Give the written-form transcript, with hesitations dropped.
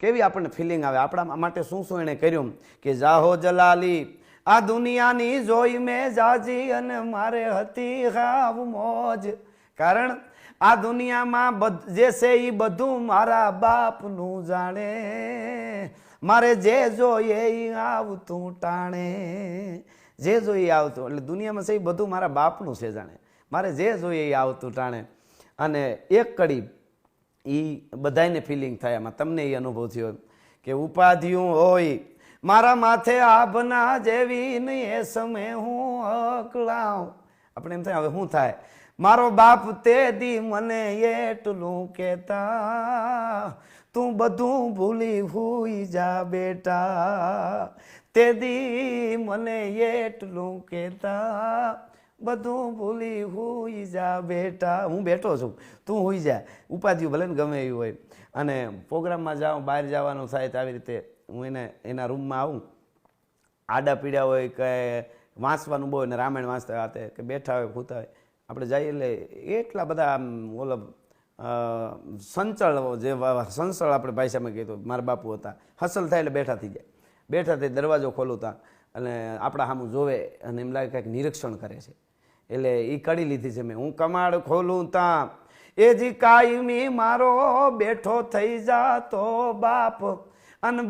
કેવી આપણને ફિલિંગ આવે, આપણા માટે શું શું એણે કર્યું કે જાહો જલાલી આ દુનિયાની જોઈ મેં જાજી અને મારે હતી હાવ મોજ, કારણ આ દુનિયામાં જે છે એ બધું મારા બાપનું જાણે, મારે જે જોઈએ એ આવતું ટાણે, જે જોઈએ આવતું, એટલે દુનિયામાં છે એ બધું મારા બાપનું છે જાણે, મારે જે જોઈએ એ આવતું ટાણે. અને એક કડી એ બધાને ફિલિંગ થાય, એમાં તમને એ અનુભવ થયો કે ઉપાધિયું હોય મારા માથે આભના જેવી નહીં એ સમય હું અકળાવ. આપણે એમ થાય હવે શું થાય, મારો બાપ તે દી મને એટલું કહેતા તું બધું ભૂલી હુઈ જા બેટા, તે દી મને એટલું કહેતા બધું ભૂલી હુઈ જા બેટા, હું બેઠો છું તું હુઈ જા. ઉપાધિઓ ભલે ને ગમે એવી હોય, અને પ્રોગ્રામમાં જાઉં, બહાર જવાનું થાય તો આવી રીતે હું એના રૂમમાં આવું, આડા પીડા હોય કે વાંચવાનું બહુ હોય ને રામાયણ વાંચતા હતા કે બેઠા હોય ભૂતા હોય, આપણે જઈએ એટલે એટલા બધા આમ ઓલો સંચળ, જે સંચળ આપણે ભાષામાં કહીએ મારા બાપુ હતા, હસલ થાય એટલે બેઠા થઈ જાય, બેઠા થઈ દરવાજો ખોલું તા અને આપણા સામું જોવે અને એમ લાગે કંઈક નિરીક્ષણ કરે છે, એટલે એ કડી લીધી છે મેં. હું કમાડ ખોલું તા એ જી કાયમી મારો બેઠો થઈ જાતો બાપ, અને